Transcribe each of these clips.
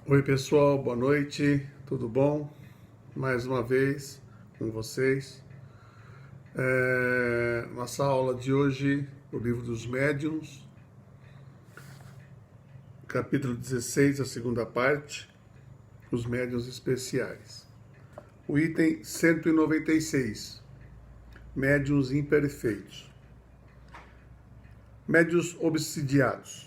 Oi pessoal, boa noite, tudo bom? Mais uma vez com vocês. Nossa aula de hoje, o livro dos médiuns, capítulo 16, a segunda parte, os médiuns especiais. O item 196, médiuns imperfeitos. Médiuns obsidiados,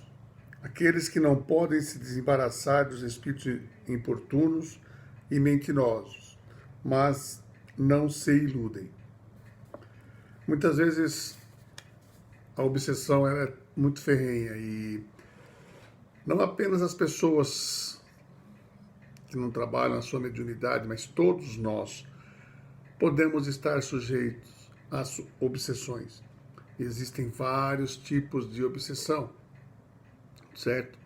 aqueles que não podem se desembaraçar dos espíritos importunos e mentirosos, mas não se iludem. Muitas vezes a obsessão é muito ferrenha e não apenas as pessoas que não trabalham a sua mediunidade, mas todos nós podemos estar sujeitos a obsessões. Existem vários tipos de obsessão, certo?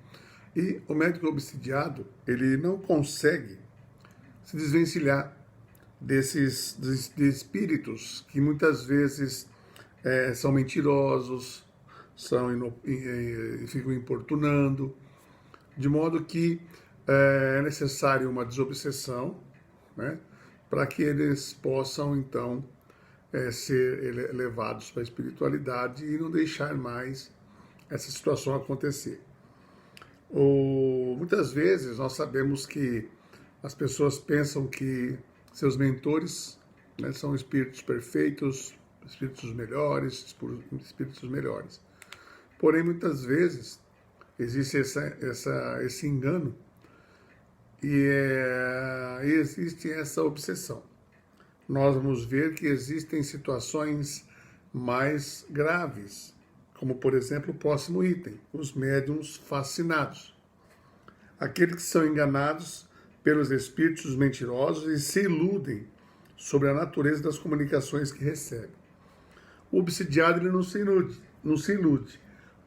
E o médico obsidiado, ele não consegue se desvencilhar desses de espíritos que muitas vezes são mentirosos, ficam importunando, de modo que é necessário uma desobsessão, né, para que eles possam, então, ser levados para a espiritualidade e não deixar mais essa situação acontecer. Muitas vezes nós sabemos que as pessoas pensam que seus mentores, né, são espíritos perfeitos, espíritos melhores. Porém, muitas vezes existe esse engano e existe essa obsessão. Nós vamos ver que existem situações mais graves, como, por exemplo, o próximo item, os médiuns fascinados. Aqueles que são enganados pelos espíritos mentirosos e se iludem sobre a natureza das comunicações que recebem. O obsidiado ele não se ilude,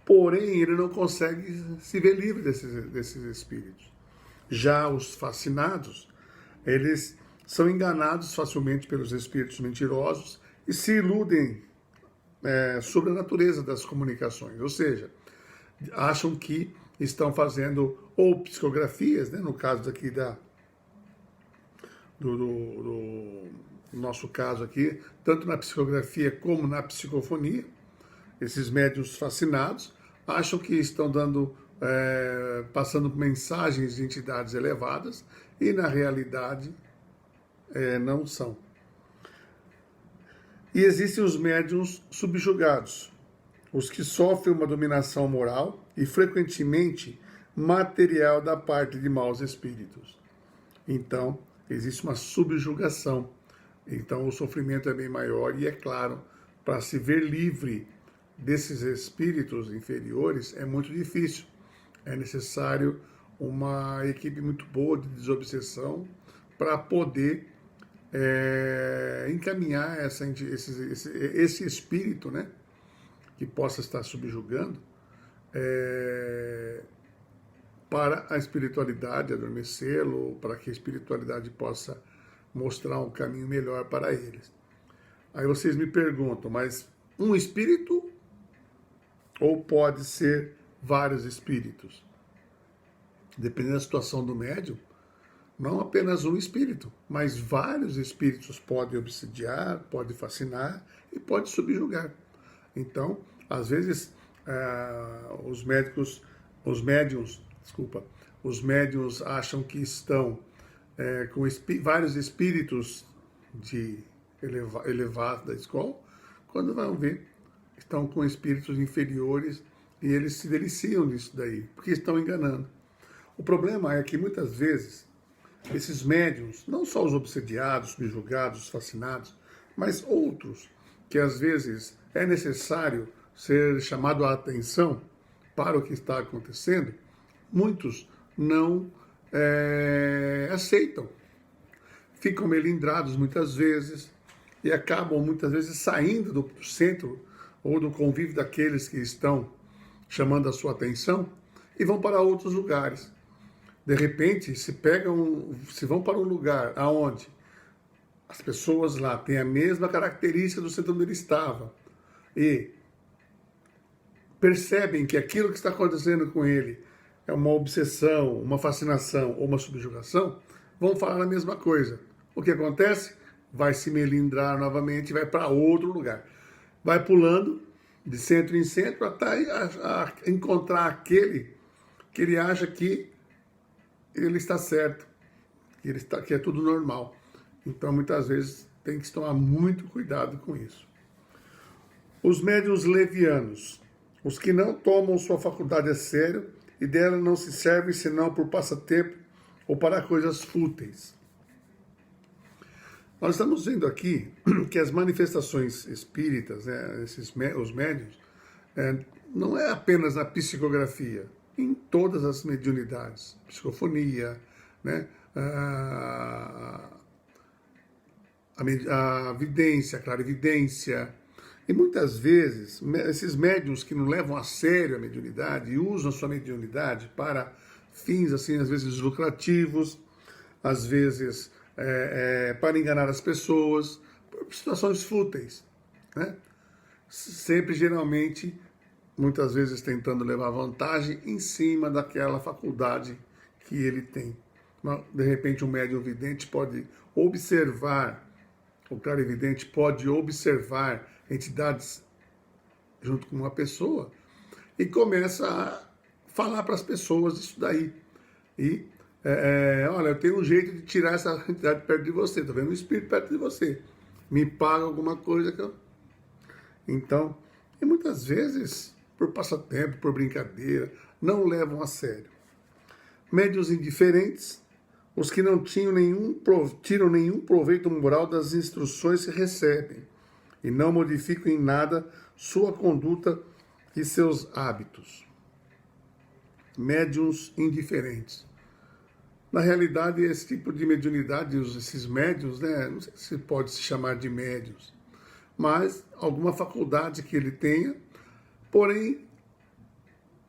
porém ele não consegue se ver livre desses espíritos. Já os fascinados, eles são enganados facilmente pelos espíritos mentirosos e se iludem sobre a natureza das comunicações, ou seja, acham que estão fazendo ou psicografias, né, no caso daqui do nosso caso aqui, tanto na psicografia como na psicofonia, esses médiuns fascinados acham que estão passando mensagens de entidades elevadas e na realidade não são. E existem os médiuns subjugados, os que sofrem uma dominação moral e frequentemente material da parte de maus espíritos. Então, existe uma subjugação. Então, o sofrimento é bem maior e, é claro, para se ver livre desses espíritos inferiores é muito difícil. É necessário uma equipe muito boa de desobsessão para poder encaminhar esse espírito, né, que possa estar subjugando, para a espiritualidade, adormecê-lo, para que a espiritualidade possa mostrar um caminho melhor para eles. Aí vocês me perguntam, mas um espírito ou pode ser vários espíritos? Dependendo da situação do médium, não apenas um espírito, mas vários espíritos podem obsidiar, podem fascinar e podem subjugar. Então, às vezes, os médiuns acham que estão com vários espíritos de elevado da escola, quando vão ver, estão com espíritos inferiores e eles se deliciam disso daí, porque estão enganando. O problema é que muitas vezes esses médiuns, não só os obsediados, subjugados, fascinados, mas outros, que às vezes é necessário ser chamado a atenção para o que está acontecendo, muitos não aceitam. Ficam melindrados muitas vezes e acabam muitas vezes saindo do centro ou do convívio daqueles que estão chamando a sua atenção e vão para outros lugares. De repente, se vão para um lugar aonde as pessoas lá têm a mesma característica do centro onde ele estava e percebem que aquilo que está acontecendo com ele é uma obsessão, uma fascinação ou uma subjugação, vão falar a mesma coisa. O que acontece? Vai se melindrar novamente e vai para outro lugar. Vai pulando de centro em centro até a encontrar aquele que ele acha que ele está certo, que é tudo normal. Então, muitas vezes, tem que tomar muito cuidado com isso. Os médiuns levianos, os que não tomam sua faculdade a sério e dela não se servem senão por passatempo ou para coisas fúteis. Nós estamos vendo aqui que as manifestações espíritas, né, os médiuns, não é apenas na psicografia, em todas as mediunidades, psicofonia, né, a vidência, a clarividência. E muitas vezes, esses médiuns que não levam a sério a mediunidade e usam a sua mediunidade para fins, assim, às vezes lucrativos, às vezes para enganar as pessoas, por situações fúteis, né? Sempre, geralmente, muitas vezes tentando levar vantagem em cima daquela faculdade que ele tem. De repente, um médium vidente pode observar, o clarividente pode observar entidades junto com uma pessoa e começa a falar para as pessoas isso daí. E, olha, eu tenho um jeito de tirar essa entidade perto de você, estou vendo um espírito perto de você, me paga alguma coisa que eu... Então, e muitas vezes, por passatempo, por brincadeira, não levam a sério. Médiuns indiferentes, os que não tiram nenhum proveito moral das instruções que recebem e não modificam em nada sua conduta e seus hábitos. Médiuns indiferentes. Na realidade, esse tipo de mediunidade, esses médiuns, né, não sei se pode se chamar de médiuns, mas alguma faculdade que ele tenha, porém,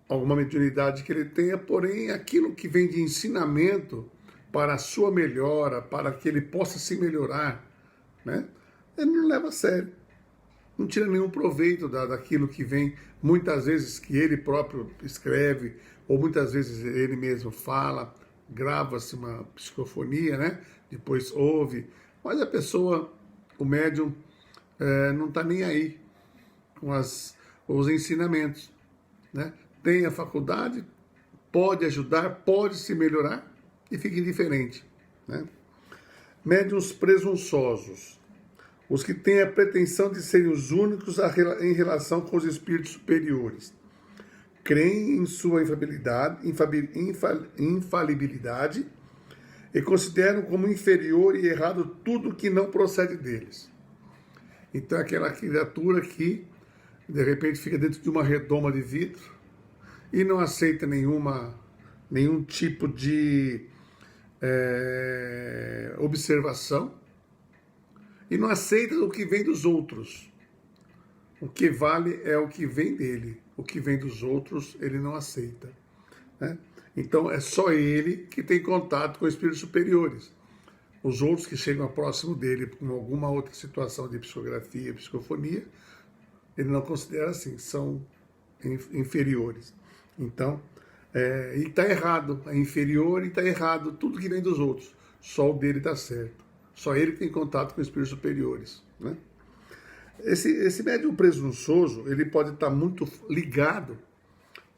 alguma mediunidade que ele tenha, porém, aquilo que vem de ensinamento para a sua melhora, para que ele possa se melhorar, né, ele não leva a sério. Não tira nenhum proveito daquilo que vem, muitas vezes que ele próprio escreve, ou muitas vezes ele mesmo fala, grava-se uma psicofonia, né? Depois ouve, mas a pessoa, o médium, não está nem aí com os ensinamentos, né? Tem a faculdade, pode ajudar, pode se melhorar e fica indiferente, né? Médiuns presunçosos. Os que têm a pretensão de serem os únicos em relação com os espíritos superiores. Creem em sua infalibilidade e consideram como inferior e errado tudo que não procede deles. Então, aquela criatura que, de repente, fica dentro de uma redoma de vidro e não aceita nenhum tipo de observação, e não aceita o que vem dos outros. O que vale é o que vem dele. O que vem dos outros, ele não aceita, né? Então, é só ele que tem contato com espíritos superiores. Os outros que chegam próximo dele com alguma outra situação de psicografia, psicofonia, ele não considera assim, são inferiores. Então, e está errado, é inferior e está errado tudo que vem dos outros. Só o dele está certo. Só ele tem contato com espíritos superiores, né? Esse médium presunçoso, ele pode estar muito ligado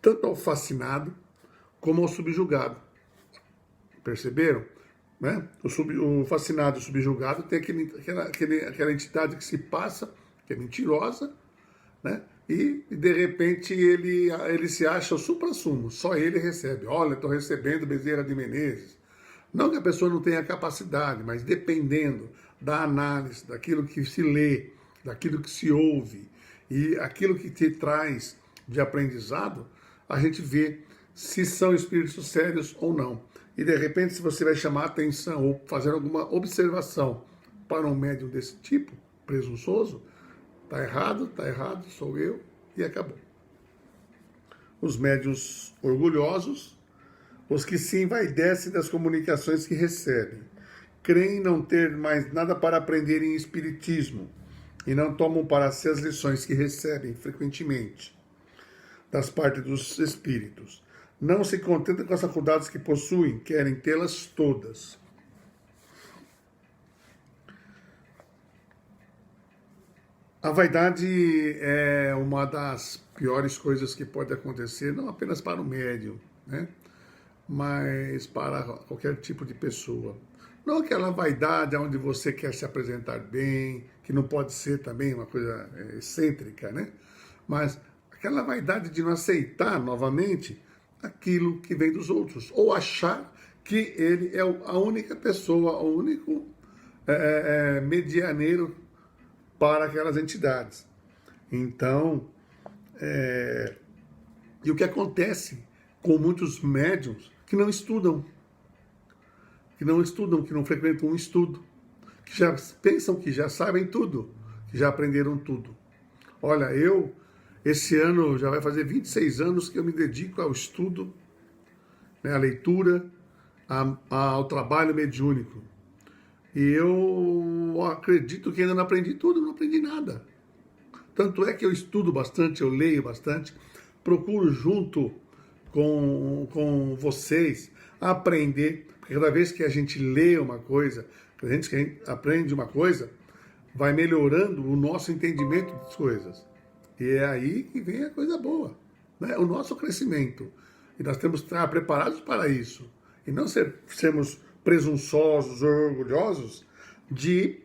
tanto ao fascinado como ao subjugado. Perceberam? Né? O fascinado e o subjugado tem aquela entidade que se passa, que é mentirosa, né? E de repente ele se acha o suprassumo, só ele recebe. Olha, estou recebendo Bezerra de Menezes. Não que a pessoa não tenha capacidade, mas dependendo da análise, daquilo que se lê, daquilo que se ouve e aquilo que te traz de aprendizado, a gente vê se são espíritos sérios ou não. E de repente, se você vai chamar a atenção ou fazer alguma observação para um médium desse tipo, presunçoso, tá errado, sou eu, e acabou. Os médiuns orgulhosos, os que se envaidecem das comunicações que recebem, creem não ter mais nada para aprender em espiritismo e não tomam para si as lições que recebem frequentemente das partes dos espíritos. não se contentam com as faculdades que possuem, querem tê-las todas. A vaidade é uma das piores coisas que pode acontecer, não apenas para o médium, né? Mas para qualquer tipo de pessoa. Não aquela vaidade onde você quer se apresentar bem, que não pode ser também uma coisa excêntrica, né? Mas aquela vaidade de não aceitar novamente aquilo que vem dos outros, ou achar que ele é a única pessoa, o único medianeiro para aquelas entidades. Então, e o que acontece com muitos médiums que não estudam, que não frequentam um estudo, que já pensam que já sabem tudo, que já aprenderam tudo. Olha, esse ano já vai fazer 26 anos que eu me dedico ao estudo, né, à leitura, ao trabalho mediúnico. E eu acredito que ainda não aprendi tudo, não aprendi nada. Tanto é que eu estudo bastante, eu leio bastante, procuro junto com vocês aprender, porque cada vez que a gente lê uma coisa, cada vez que a gente aprende uma coisa, vai melhorando o nosso entendimento das coisas. E é aí que vem a coisa boa, né? O nosso crescimento. E nós temos que estar preparados para isso. E não sermos presunçosos, orgulhosos de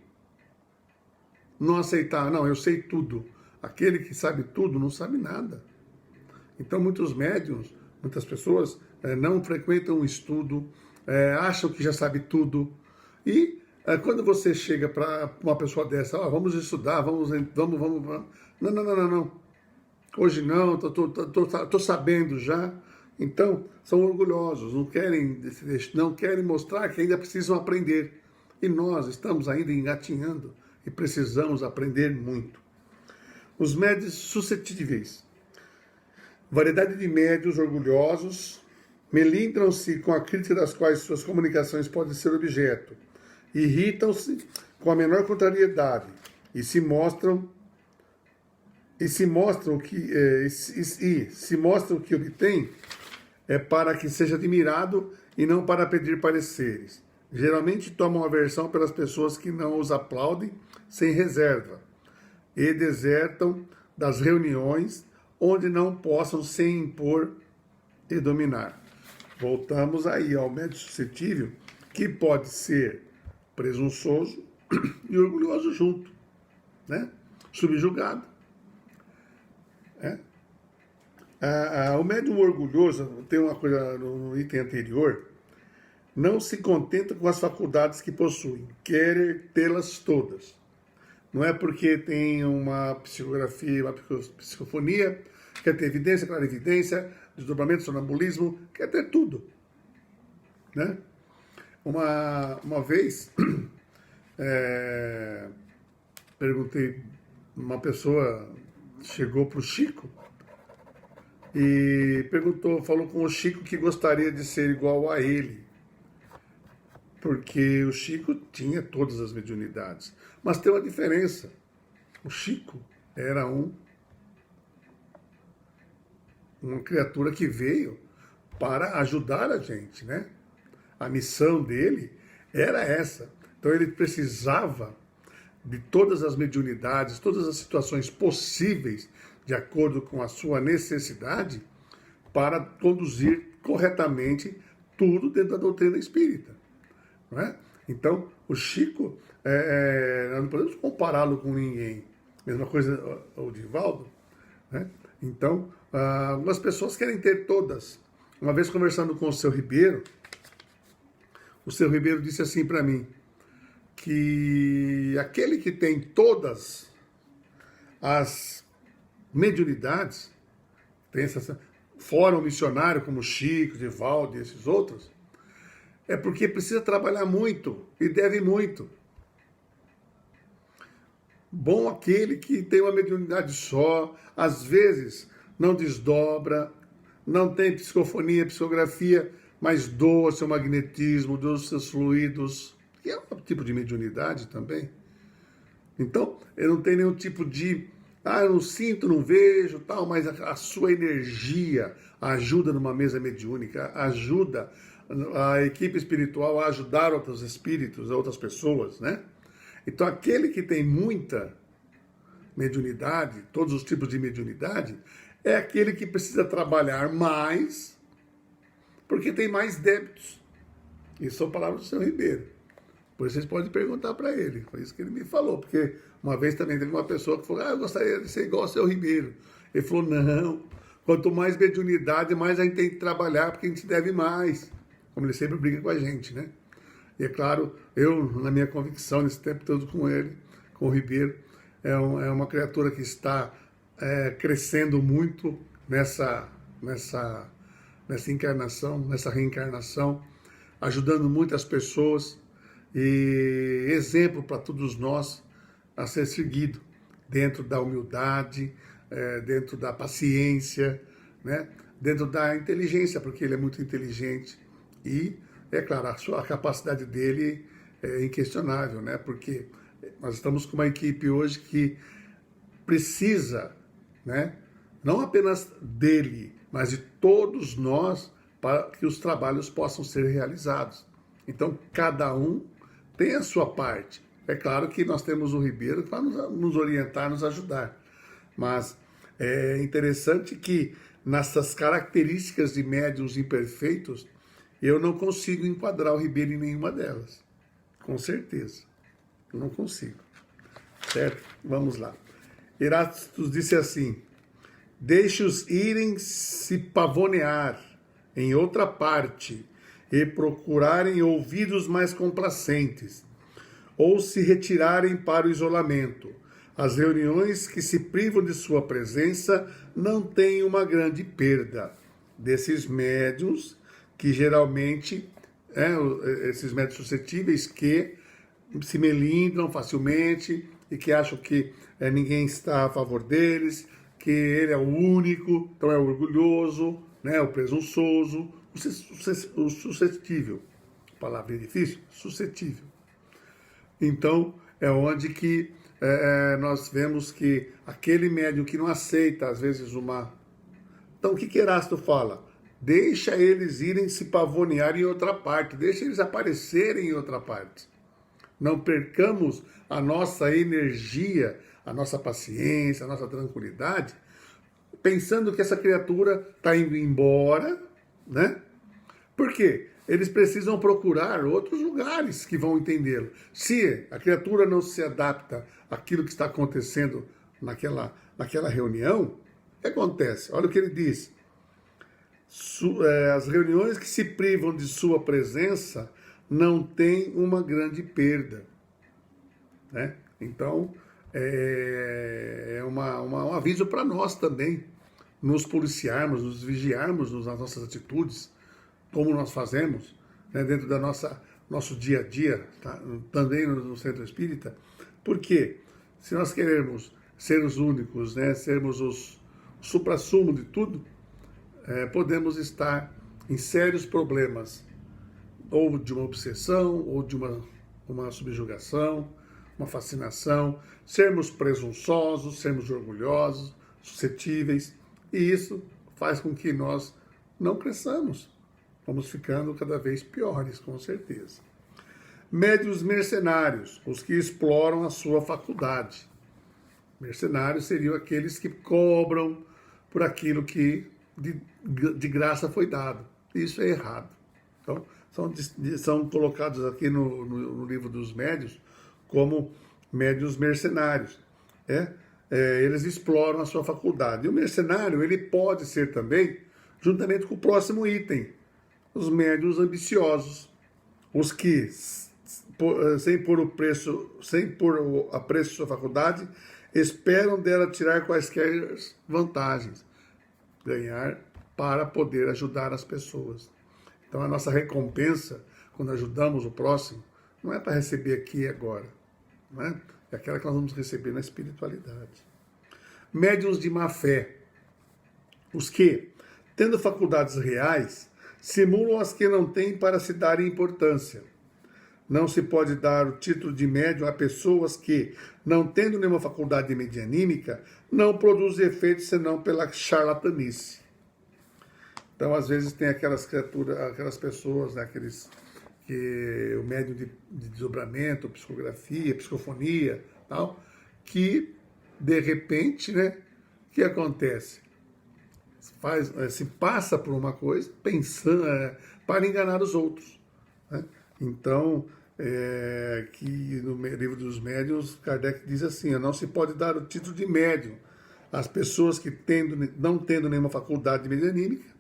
não aceitar, não, eu sei tudo. Aquele que sabe tudo não sabe nada. Então muitos médiuns, muitas pessoas não frequentam o estudo, acham que já sabe tudo. E quando você chega para uma pessoa dessa, vamos estudar, vamos. Não. Hoje não, tô sabendo já. Então, são orgulhosos, não querem mostrar que ainda precisam aprender. E nós estamos ainda engatinhando e precisamos aprender muito. Os médios suscetíveis. Variedade de médios orgulhosos melindram-se com a crítica das quais suas comunicações podem ser objeto. Irritam-se com a menor contrariedade e se mostram que obtêm para que seja admirado e não para pedir pareceres. Geralmente tomam aversão pelas pessoas que não os aplaudem sem reserva e desertam das reuniões onde não possam se impor e dominar. Voltamos aí ao médium suscetível, que pode ser presunçoso e orgulhoso junto, né? Subjugado. O médium orgulhoso, tem uma coisa no item anterior, não se contenta com as faculdades que possui, quer tê-las todas. Não é porque tem uma psicografia, uma psicofonia, quer ter evidência, clarividência, desdobramento, sonambulismo, quer ter tudo. Né? Uma vez, perguntei, uma pessoa chegou para o Chico e falou com o Chico que gostaria de ser igual a ele, porque o Chico tinha todas as mediunidades. Mas tem uma diferença. O Chico era uma criatura que veio para ajudar a gente, né? A missão dele era essa. Então ele precisava de todas as mediunidades, todas as situações possíveis, de acordo com a sua necessidade, para conduzir corretamente tudo dentro da doutrina espírita. Não é? Então, o Chico, nós não podemos compará-lo com ninguém. Mesma coisa o Divaldo. Né? Então, algumas pessoas querem ter todas. Uma vez conversando com o seu Ribeiro, o seu Ribeiro disse assim para mim, que aquele que tem todas as mediunidades, tem fora um missionário como Chico, Divaldo e esses outros, é porque precisa trabalhar muito e deve muito. Bom aquele que tem uma mediunidade só, às vezes não desdobra, não tem psicofonia, psicografia, mas doa seu magnetismo, doa seus fluidos, que é um tipo de mediunidade também. Então, ele não tem nenhum tipo de Ah, eu não sinto, não vejo, tal, mas a sua energia ajuda numa mesa mediúnica, ajuda a equipe espiritual a ajudar outros espíritos, outras pessoas, né? Então, aquele que tem muita mediunidade, todos os tipos de mediunidade, é aquele que precisa trabalhar mais, porque tem mais débitos. Isso são palavras do seu Ribeiro. Por isso vocês podem perguntar para ele. Foi isso que ele me falou. Porque uma vez também teve uma pessoa que falou: eu gostaria de ser igual ao seu Ribeiro. Ele falou: não, quanto mais mediunidade, mais a gente tem que trabalhar, porque a gente deve mais. Como ele sempre briga com a gente, né? E é claro, eu, na minha convicção, nesse tempo todo com ele, com o Ribeiro, é uma criatura que está crescendo muito nessa encarnação, nessa reencarnação, ajudando muitas pessoas e exemplo para todos nós a ser seguido dentro da humildade, dentro da paciência, né? Dentro da inteligência, porque ele é muito inteligente e, é claro, a capacidade dele é inquestionável, né? Porque nós estamos com uma equipe hoje que precisa, né? Não apenas dele, mas de todos nós, para que os trabalhos possam ser realizados. Então, cada um tem a sua parte. É claro que nós temos o Ribeiro para nos orientar, nos ajudar. Mas é interessante que nessas características de médiuns imperfeitos, eu não consigo enquadrar o Ribeiro em nenhuma delas. Com certeza. Eu não consigo. Certo? Vamos lá. Erastus disse assim: deixe-os irem se pavonear em outra parte e procurarem ouvidos mais complacentes, ou se retirarem para o isolamento. As reuniões que se privam de sua presença não têm uma grande perda. Desses médiuns, que geralmente, esses médiuns suscetíveis que se melindram facilmente e que acham que ninguém está a favor deles, que ele é o único, então é orgulhoso, né, o presunçoso, o suscetível. Palavra difícil? Suscetível. Então, é onde que nós vemos que aquele médium que não aceita, às vezes, uma... Então, o que Erasto fala? Deixa eles irem se pavonear em outra parte, deixa eles aparecerem em outra parte. Não percamos a nossa energia, a nossa paciência, a nossa tranquilidade, pensando que essa criatura está indo embora, né? Por quê? Eles precisam procurar outros lugares que vão entendê-lo. Se a criatura não se adapta àquilo que está acontecendo naquela reunião, o que acontece? Olha o que ele diz. As reuniões que se privam de sua presença não têm uma grande perda, né? Então, é um aviso para nós também, nos policiarmos, nos vigiarmos nas nossas atitudes, como nós fazemos, né, dentro da nosso dia a dia, tá? Também no Centro Espírita, porque se nós queremos ser os únicos, né, sermos o suprassumo de tudo, podemos estar em sérios problemas, ou de uma obsessão, ou de uma subjugação, uma fascinação, sermos presunçosos, sermos orgulhosos, suscetíveis, e isso faz com que nós não cresçamos. Vamos ficando cada vez piores, com certeza. Médiuns mercenários, os que exploram a sua faculdade. Mercenários seriam aqueles que cobram por aquilo que de graça foi dado. Isso é errado. Então, são colocados aqui no livro dos médiuns como médiuns mercenários. Eles exploram a sua faculdade. E o mercenário, ele pode ser também, juntamente com o próximo item, os médiuns ambiciosos, os que, sem pôr a preço sua faculdade, esperam dela tirar quaisquer vantagens, ganhar para poder ajudar as pessoas. Então, a nossa recompensa, quando ajudamos o próximo, não é para receber aqui e agora, não é? É aquela que nós vamos receber na espiritualidade. Médiuns de má fé, os que, tendo faculdades reais, simulam as que não têm para se darem importância. não se pode dar o título de médium a pessoas que, não tendo nenhuma faculdade medianímica, não produzem efeitos senão pela charlatanice. Então, às vezes, tem aquelas criaturas, aquelas pessoas, né, que o médium de desdobramento, psicografia, psicofonia, tal, que, de repente, né, o que acontece? Se passa por uma coisa pensando para enganar os outros, né? Então, que no livro dos médiuns, Kardec diz assim, não se pode dar o título de médium às pessoas que, não tendo nenhuma faculdade medianímica,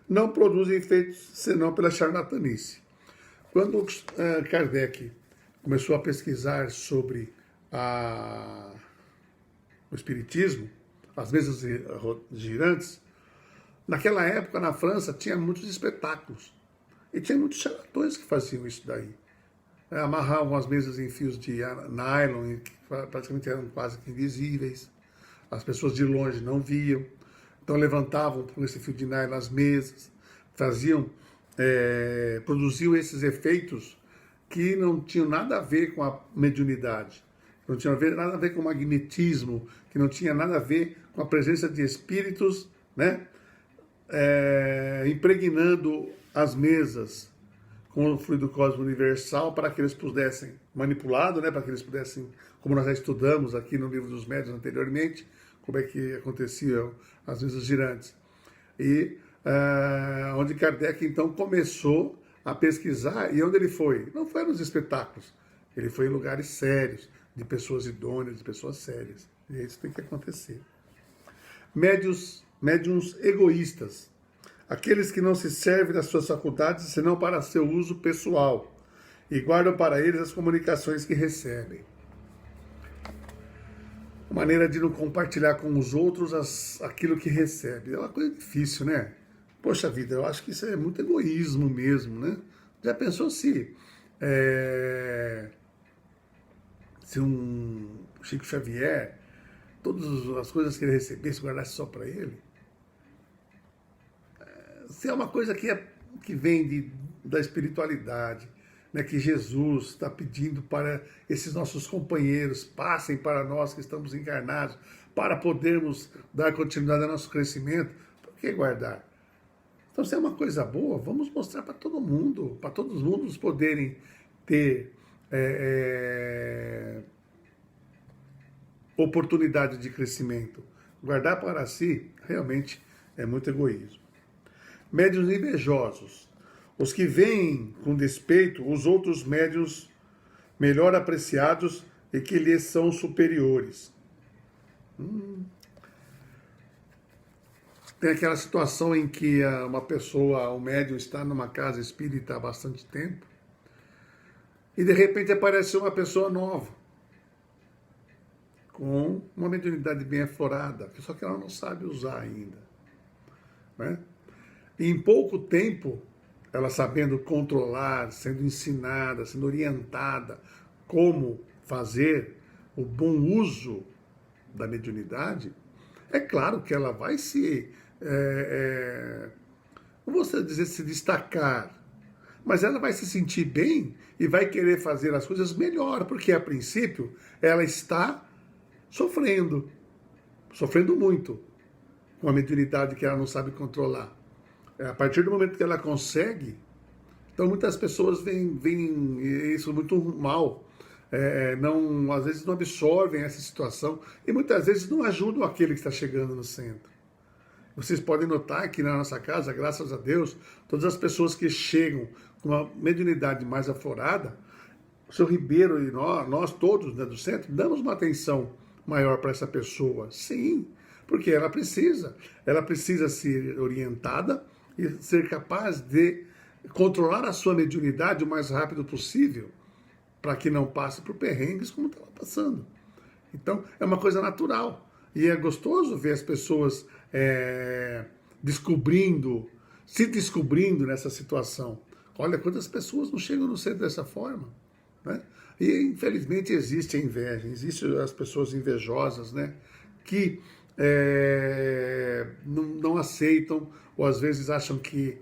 não produzem efeitos senão pela charlatanice. Quando Kardec começou a pesquisar sobre o espiritismo, as mesas girantes, naquela época, na França, tinha muitos espetáculos. E tinha muitos charlatões que faziam isso daí. Amarravam as mesas em fios de nylon, que praticamente eram quase que invisíveis. As pessoas de longe não viam. Então levantavam por esse fio de nylon as mesas, produziam esses efeitos que não tinham nada a ver com a mediunidade, não tinham nada a ver com o magnetismo, que não tinha nada a ver com a presença de espíritos, né? Impregnando as mesas com o fluido cósmico universal para que eles pudessem, manipulado, né, para que eles pudessem, como nós já estudamos aqui no livro dos médiuns anteriormente, como é que aconteciam as mesas girantes. E onde Kardec então começou a pesquisar, e onde ele foi? Não foi nos espetáculos, ele foi em lugares sérios, de pessoas idôneas, de pessoas sérias. E isso tem que acontecer. Médiuns egoístas, aqueles que não se servem das suas faculdades senão para seu uso pessoal e guardam para eles as comunicações que recebem. A maneira de não compartilhar com os outros aquilo que recebe. É uma coisa difícil, né? Poxa vida, eu acho que isso é muito egoísmo mesmo, né? Já pensou se um Chico Xavier, todas as coisas que ele recebesse, guardasse só para ele? Se é uma coisa que vem da espiritualidade, né, que Jesus está pedindo para esses nossos companheiros, passem para nós que estamos encarnados, para podermos dar continuidade ao nosso crescimento, por que guardar? Então, se é uma coisa boa, vamos mostrar para todo mundo, para todos os mundos poderem ter oportunidade de crescimento. Guardar para si, realmente, é muito egoísmo. Médiuns invejosos, os que veem com despeito os outros médiuns melhor apreciados e que lhes são superiores. Tem aquela situação em que um médium está numa casa espírita há bastante tempo e de repente aparece uma pessoa nova, com uma mediunidade bem aflorada, só que ela não sabe usar ainda, né? E em pouco tempo, ela sabendo controlar, sendo ensinada, sendo orientada como fazer o bom uso da mediunidade, é claro que ela vai não vou dizer se destacar, mas ela vai se sentir bem e vai querer fazer as coisas melhor, porque a princípio ela está sofrendo muito com a mediunidade que ela não sabe controlar. A partir do momento que ela consegue, então muitas pessoas veem isso muito mal, às vezes não absorvem essa situação e muitas vezes não ajudam aquele que está chegando no centro. Vocês podem notar que na nossa casa, graças a Deus, todas as pessoas que chegam com uma mediunidade mais aflorada, o seu Ribeiro e nós todos, né, do centro, damos uma atenção maior para essa pessoa. Sim, porque ela precisa ser orientada e ser capaz de controlar a sua mediunidade o mais rápido possível, para que não passe por perrengues como estava passando. Então, é uma coisa natural. E é gostoso ver as pessoas se descobrindo nessa situação. Olha, quantas pessoas não chegam no centro dessa forma, né? E, infelizmente, existe a inveja, existem as pessoas invejosas, né, que não aceitam, ou às vezes acham que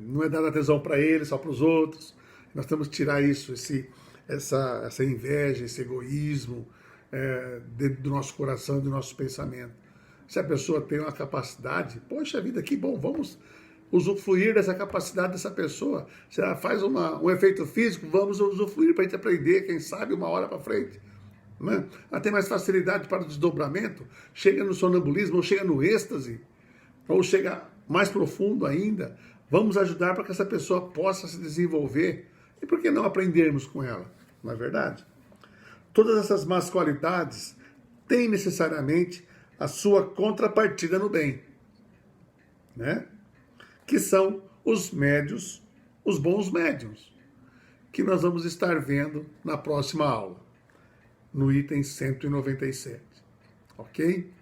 não é dada atenção para eles, só para os outros. Nós temos que tirar isso, essa inveja, esse egoísmo dentro do nosso coração e do nosso pensamento. Se a pessoa tem uma capacidade, poxa vida, que bom, vamos usufruir dessa capacidade dessa pessoa. Se ela faz um efeito físico, vamos usufruir para a gente aprender, quem sabe, uma hora para frente. Né? Ela tem mais facilidade para o desdobramento, chega no sonambulismo, ou chega no êxtase, ou chega mais profundo ainda. Vamos ajudar para que essa pessoa possa se desenvolver. E por que não aprendermos com ela? Não é verdade? Todas essas más qualidades têm necessariamente a sua contrapartida no bem, né? Que são os médios, os bons médiuns, que nós vamos estar vendo na próxima aula, no item 197, ok?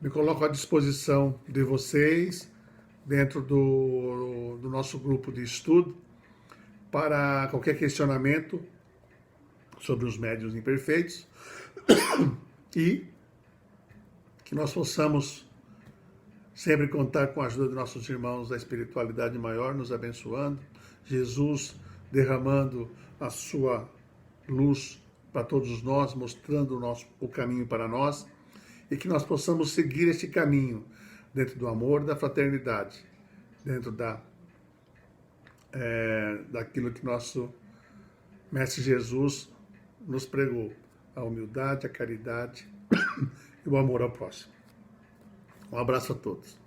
Me coloco à disposição de vocês, dentro do nosso grupo de estudo, para qualquer questionamento sobre os médiuns imperfeitos e que nós possamos sempre contar com a ajuda de nossos irmãos da espiritualidade maior, nos abençoando, Jesus derramando a sua luz para todos nós, mostrando o caminho para nós, e que nós possamos seguir este caminho dentro do amor, da fraternidade, dentro daquilo que nosso Mestre Jesus nos pregou, a humildade, a caridade e o amor ao próximo. Um abraço a todos.